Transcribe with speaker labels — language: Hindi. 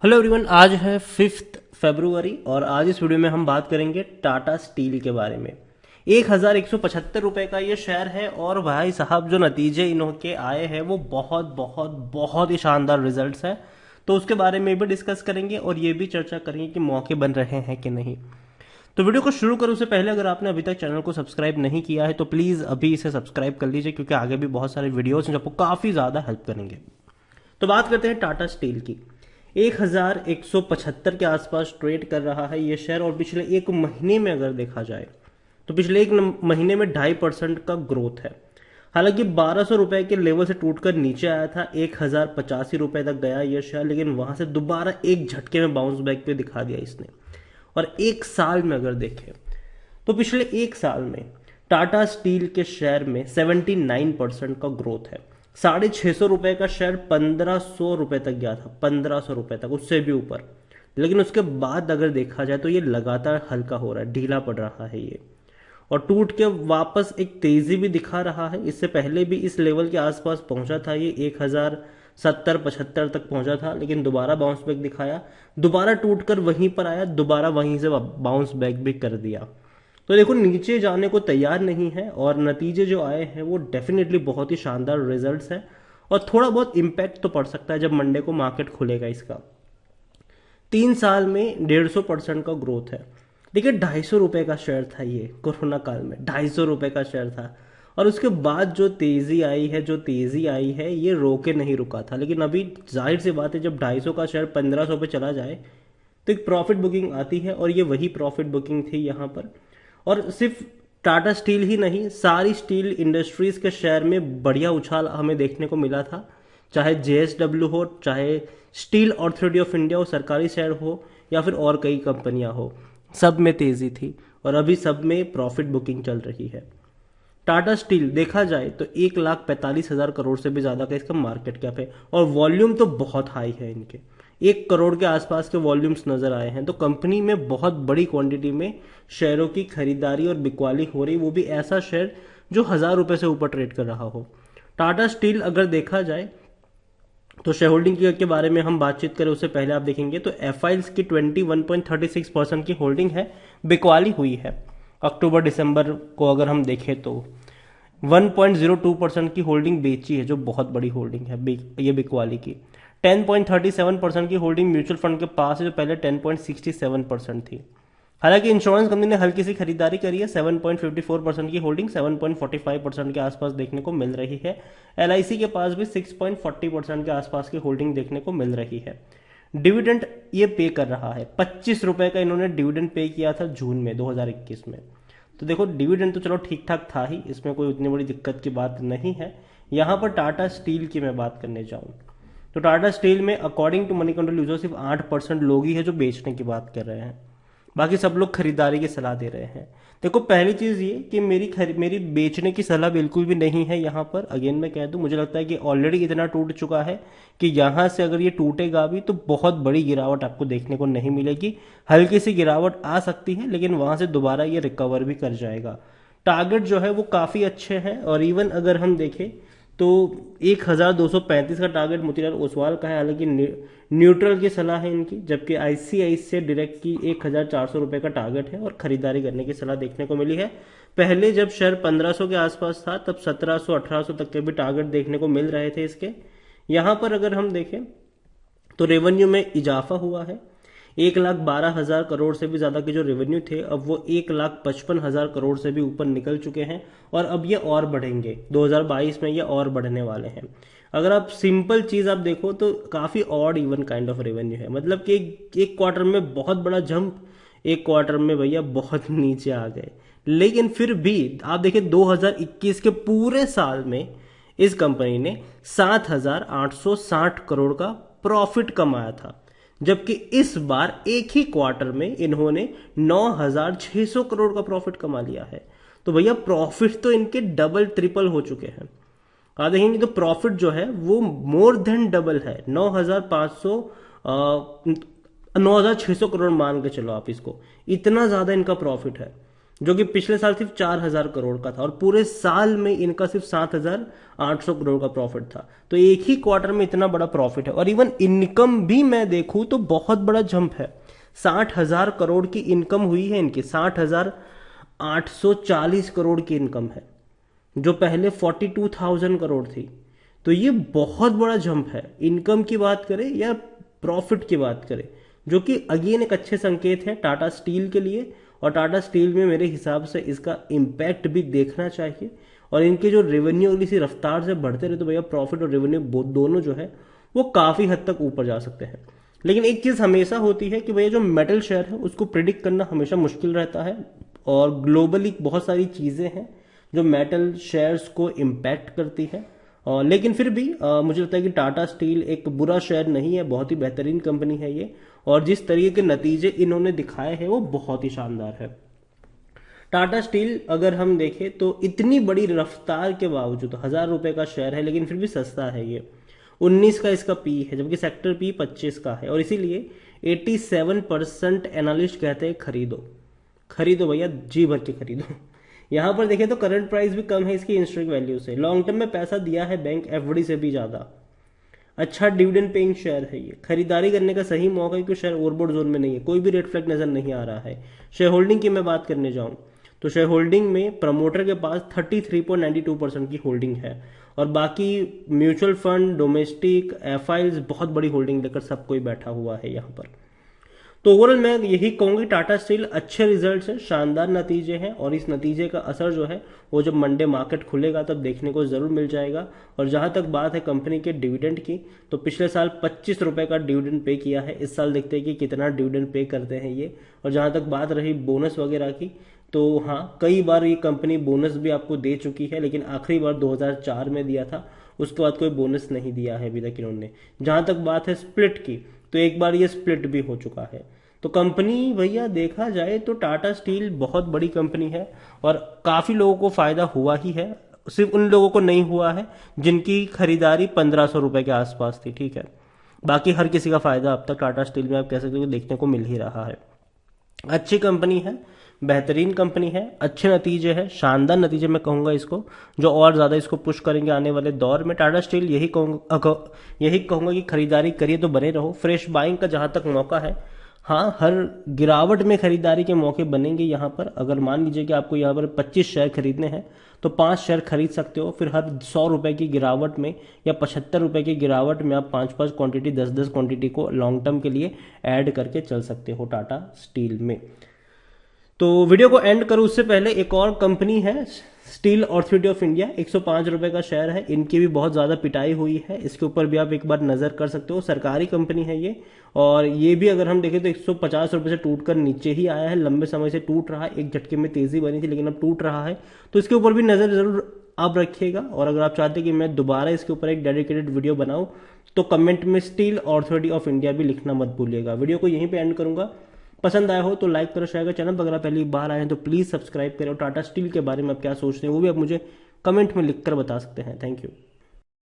Speaker 1: हेलो एवरीवन, आज है 5 फरवरी और आज इस वीडियो में हम बात करेंगे टाटा स्टील के बारे में। 1175 रुपए का ये शेयर है और भाई साहब जो नतीजे इनके आए हैं वो बहुत बहुत बहुत ही शानदार रिजल्ट्स हैं। तो उसके बारे में भी डिस्कस करेंगे और ये भी चर्चा करेंगे कि मौके बन रहे हैं कि नहीं। तो वीडियो को शुरू करूं उससे पहले अगर आपने अभी तक चैनल को सब्सक्राइब नहीं किया है तो प्लीज़ अभी इसे सब्सक्राइब कर लीजिए, क्योंकि आगे भी बहुत सारे वीडियोस हैं जो आपको काफ़ी ज़्यादा हेल्प करेंगे। तो बात करते हैं टाटा स्टील की। 1175 के आसपास ट्रेड कर रहा है ये शेयर और पिछले एक महीने में अगर देखा जाए तो पिछले एक महीने में 2.5% का ग्रोथ है। हालांकि 1200 रुपए के लेवल से टूटकर नीचे आया था, 1085 रुपए तक गया ये शेयर, लेकिन वहां से दोबारा एक झटके में बाउंस बैक पे दिखा दिया इसने। और एक साल में अगर देखें तो पिछले एक साल में टाटा स्टील के शेयर में 79% का ग्रोथ है। 650 रुपए का शेयर 1500 रुपए तक गया था, 1500 रुपए तक, उससे भी ऊपर। लेकिन उसके बाद अगर देखा जाए तो ये लगातार हल्का हो रहा है, ढीला पड़ रहा है ये, और टूट के वापस एक तेजी भी दिखा रहा है। इससे पहले भी इस लेवल के आसपास पहुंचा था ये, 1070-75 तक पहुंचा था, लेकिन दोबारा बाउंस बैक दिखाया, दोबारा टूटकर वहीं पर आया, दोबारा वहीं से बाउंस बैक भी कर दिया। तो देखो, नीचे जाने को तैयार नहीं है और नतीजे जो आए हैं वो डेफिनेटली बहुत ही शानदार रिजल्ट्स हैं। और थोड़ा बहुत इम्पैक्ट तो पड़ सकता है जब मंडे को मार्केट खुलेगा इसका। 3 साल में 150% का ग्रोथ है। देखिए, 250 रुपए का शेयर था ये कोरोना काल में, 250 रुपए का शेयर था। और उसके बाद जो तेजी आई है ये रोके नहीं रुका था। लेकिन अभी जाहिर सी बात है, जब 250 का शेयर 1500 पे चला जाए तो एक प्रॉफिट बुकिंग आती है, और ये वही प्रॉफिट बुकिंग थी यहाँ पर। और सिर्फ टाटा स्टील ही नहीं, सारी स्टील इंडस्ट्रीज के शेयर में बढ़िया उछाल हमें देखने को मिला था। चाहे जेएसडब्ल्यू हो, चाहे स्टील अथॉरिटी ऑफ इंडिया हो, सरकारी शेयर हो, या फिर और कई कंपनियां हो, सब में तेजी थी और अभी सब में प्रॉफिट बुकिंग चल रही है। टाटा स्टील देखा जाए तो 1,45,000 करोड़ से भी ज्यादा का इसका मार्केट कैप है और वॉल्यूम तो बहुत हाई है इनके, 1 करोड़ के आसपास के वॉल्यूम्स नजर आए हैं। तो कंपनी में बहुत बड़ी क्वांटिटी में शेयरों की खरीदारी और बिकवाली हो रही, वो भी ऐसा शेयर जो 1000 रुपए से ऊपर ट्रेड कर रहा हो। टाटा स्टील अगर देखा जाए तो शेयर होल्डिंग के बारे में हम बातचीत करें उससे पहले आप देखेंगे तो एफआईएल्स की 21.36% की होल्डिंग है, बिकवाली हुई है। अक्टूबर दिसंबर को अगर हम देखें तो 1.02% की होल्डिंग बेची है, जो बहुत बड़ी होल्डिंग है ये बिकवाली की। 10.37% की होल्डिंग म्यूचुअल फंड के पास है, जो पहले 10.67% थी। हालांकि इंश्योरेंस कंपनी ने हल्की सी खरीदारी करी है, 7.54% की होल्डिंग 7.45% के आसपास देखने को मिल रही है। एलआईसी के पास भी 6.40% के आसपास की होल्डिंग देखने को मिल रही है। डिविडेंड ये पे कर रहा है, 25 रुपए का इन्होंने डिविडेंड पे किया था जून में 2021 में। तो देखो, डिविडेंड तो चलो ठीक ठाक था ही, इसमें कोई उतनी बड़ी दिक्कत की बात नहीं है। यहाँ पर टाटा स्टील की मैं बात करने जाऊँ तो टाटा स्टील में according to Moneycontrol user सिर्फ 8% लोग ही है जो बेचने की बात कर रहे हैं, बाकी सब लोग खरीदारी की सलाह दे रहे हैं। देखो, पहली चीज ये कि मेरी बेचने की सलाह बिल्कुल भी नहीं है यहाँ पर। अगेन मैं कह दूं, मुझे लगता है कि ऑलरेडी इतना टूट चुका है कि यहाँ से अगर ये टूटेगा भी तो बहुत बड़ी गिरावट आपको देखने को नहीं मिलेगी। हल्की सी गिरावट आ सकती है, लेकिन वहां से दोबारा ये रिकवर भी कर जाएगा। टारगेट जो है वो काफी अच्छे हैं, और इवन अगर हम देखें तो 1235 का टारगेट मोतीलाल ओसवाल का है, हालांकि न्यूट्रल की सलाह है इनकी, जबकि आईसीआईसीआई डायरेक्ट की 1400 रुपए का टारगेट है और खरीदारी करने की सलाह देखने को मिली है। पहले जब शेयर 1500 के आसपास था तब 1700-1800 तक के भी टारगेट देखने को मिल रहे थे इसके। यहां पर अगर हम देखें तो रेवेन्यू में इजाफा हुआ है, 1,12,000 करोड़ से भी ज्यादा के जो रेवेन्यू थे अब वो 1,55,000 करोड़ से भी ऊपर निकल चुके हैं, और अब ये और बढ़ेंगे 2022 में, ये और बढ़ने वाले हैं। अगर आप सिंपल चीज आप देखो तो काफी odd even kind of revenue है, मतलब कि एक क्वार्टर में बहुत बड़ा जंप, एक क्वार्टर में भैया बहुत नीचे आ गए। लेकिन फिर भी आप देखिए 2021 के पूरे साल में इस कंपनी ने 7,860 करोड़ का प्रॉफिट कमाया था, जबकि इस बार एक ही क्वार्टर में इन्होंने 9,600 करोड़ का प्रॉफिट कमा लिया है। तो भैया प्रॉफिट तो इनके डबल ट्रिपल हो चुके हैं। आप देखेंगे तो प्रॉफिट जो है वो मोर देन डबल है, 9,600 करोड़ मान के चलो आप इसको, इतना ज्यादा इनका प्रॉफिट है। जो कि पिछले साल सिर्फ 4,000 करोड़ का था और पूरे साल में इनका सिर्फ 7,800 करोड़ का प्रॉफिट था। तो एक ही क्वार्टर में इतना बड़ा प्रॉफिट है। और इवन इनकम भी मैं देखूं तो बहुत बड़ा जंप है, 60,000 करोड़ की इनकम हुई है इनकी, 60,840 करोड़ की इनकम है, जो पहले 42,000 करोड़ थी। तो ये बहुत बड़ा जंप है, इनकम की बात करें या प्रॉफिट की बात करें, जो कि अगेन एक अच्छे संकेत है टाटा स्टील के लिए। और टाटा स्टील में मेरे हिसाब से इसका इम्पैक्ट भी देखना चाहिए। और इनके जो रेवेन्यू अगली सी रफ्तार से बढ़ते रहे तो भैया प्रॉफिट और रेवेन्यू दोनों जो है वो काफी हद तक ऊपर जा सकते हैं। लेकिन एक चीज हमेशा होती है कि भैया जो मेटल शेयर है उसको प्रिडिक्ट करना हमेशा मुश्किल रहता है। और ग्लोबली बहुत सारी चीजें हैं जो मेटल शेयर्स को इम्पैक्ट करती है। लेकिन फिर भी मुझे लगता है कि टाटा स्टील एक बुरा शेयर नहीं है, बहुत ही बेहतरीन कंपनी है ये। और जिस तरीके के नतीजे इन्होंने दिखाए हैं वो बहुत ही शानदार है। टाटा स्टील अगर हम देखें तो इतनी बड़ी रफ्तार के बावजूद 1,000 रुपए का शेयर है लेकिन फिर भी सस्ता है ये। 19 का इसका पी है जबकि सेक्टर पी 25 का है। और इसीलिए 87% एनालिस्ट कहते हैं खरीदो, खरीदो भैया, जी भर के खरीदो। यहां पर देखें तो करंट प्राइस भी कम है इसकी इंस्ट्रिक वैल्यू से, लॉन्ग टर्म में पैसा दिया है बैंक एफडी से भी ज्यादा, अच्छा डिविडेंड पेइंग शेयर है ये, खरीदारी करने का सही मौका है क्योंकि शेयर ओवरबोर्ड जोन में नहीं है, कोई भी रेड फ्लैग नजर नहीं आ रहा है। शेयर होल्डिंग की मैं बात करने जाऊं तो शेयर होल्डिंग में प्रमोटर के पास 33.92% की होल्डिंग है और बाकी म्यूचुअल फंड, डोमेस्टिक, एफआईज बहुत बड़ी होल्डिंग लेकर सब कोई बैठा हुआ है यहाँ पर। तो ओवरऑल मैं यही कहूंगी टाटा स्टील अच्छे रिजल्ट्स है, शानदार नतीजे हैं और इस नतीजे का असर जो है वो जब मंडे मार्केट खुलेगा तब देखने को जरूर मिल जाएगा। और जहां तक बात है कंपनी के डिविडेंड की तो पिछले साल 25 रुपए का डिविडेंड पे किया है, इस साल देखते हैं कि कितना डिविडेंड पे करते हैं ये। और जहां तक बात रही बोनस वगैरह की तो हाँ, कई बार ये कंपनी बोनस भी आपको दे चुकी है लेकिन आखिरी बार 2004 में दिया था, उसके बाद कोई बोनस नहीं दिया है अभी तक इन्होंने। जहां तक बात है स्प्लिट की तो एक बार ये स्प्लिट भी हो चुका है। तो कंपनी भैया देखा जाए तो टाटा स्टील बहुत बड़ी कंपनी है और काफी लोगों को फायदा हुआ ही है, सिर्फ उन लोगों को नहीं हुआ है जिनकी खरीदारी 1,500 रुपए के आसपास थी, ठीक है। बाकी हर किसी का फायदा अब तक टाटा स्टील में आप कह सकते हो देखने को मिल ही रहा है। अच्छी कंपनी है, बेहतरीन कंपनी है, अच्छे नतीजे है, शानदार नतीजे मैं कहूंगा इसको, जो और ज्यादा इसको पुश करेंगे आने वाले दौर में। टाटा स्टील यही कहूंगा कि खरीदारी करिए तो बने रहो, फ्रेश बाइंग का जहां तक मौका है, हाँ हर गिरावट में खरीदारी के मौके बनेंगे यहाँ पर। अगर मान लीजिए कि आपको यहाँ पर 25 शेयर खरीदने हैं तो 5 शेयर खरीद सकते हो, फिर हर 100 रुपए की गिरावट में या 75 रुपए की गिरावट में आप 5-5 क्वांटिटी, 10-10 क्वांटिटी को लॉन्ग टर्म के लिए ऐड करके चल सकते हो टाटा स्टील में। तो वीडियो को एंड करूं उससे पहले एक और कंपनी है स्टील अथॉरिटी ऑफ इंडिया, 105 रुपए का शेयर है, इनकी भी बहुत ज्यादा पिटाई हुई है, इसके ऊपर भी आप एक बार नजर कर सकते हो। सरकारी कंपनी है ये और ये भी अगर हम देखें तो 150 रुपए से टूटकर नीचे ही आया है, लंबे समय से टूट रहा है, एक झटके में तेजी बनी थी लेकिन अब टूट रहा है। तो इसके ऊपर भी नजर जरूर आप रखिएगा। और अगर आप चाहते हैं कि मैं दोबारा इसके ऊपर एक डेडिकेटेड वीडियो बनाऊं तो कमेंट में स्टील अथॉरिटी ऑफ इंडिया भी लिखना मत भूलिएगा। वीडियो को यहीं पे एंड करूंगा, पसंद आया हो तो लाइक करो, शेयर करो, चैनल पर अगर पहली बार आए हैं तो प्लीज सब्सक्राइब करो। टाटा स्टील के बारे में आप क्या सोचते हैं वो भी आप मुझे कमेंट में लिखकर बता सकते हैं। Thank you.